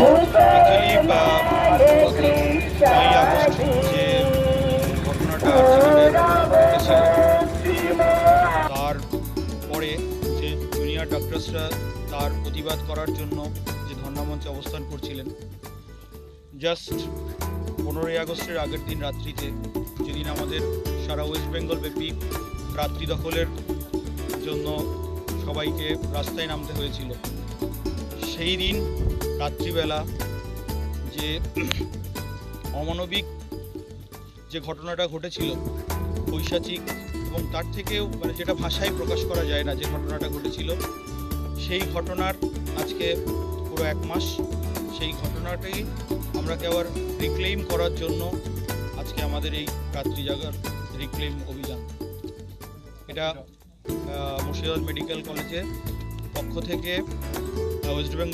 Actually 5ই August যে ঘটনাটা ঘটেছিল, তারপরে যে জুনিয়র ডক্টরসরা তার প্রতিবাদ করার জন্য যে ধর্ণামঞ্চে অবস্থান করছিলেন, জাস্ট 15ই আগস্টের আগের দিন রাত্রিতে, যেদিন আমাদের সারা ওয়েস্ট বেঙ্গল ব্যাপী রাত্রি দখলের জন্য সবাইকে রাস্তায় নামতে হয়েছিল, সেই দিন রাত্রিবেলা যে অমানবিক যে ঘটনাটা ঘটেছিল, পৈশাচিক, এবং তার থেকেও যেটা ভাষায় প্রকাশ করা যায় না যে ঘটনাটা ঘটেছিল, সেই ঘটনার আজকে পুরো 1 মাস। সেই ঘটনাটাই আমরাকে আবার রিক্লেইম করার জন্য আজকে আমাদের এই রাত্রি জাগার রিক্লেইম অভিযান। এটা মুর্শিদাবাদ মেডিকেল কলেজের পক্ষ থেকে ওয়েস্ট বেঙ্গল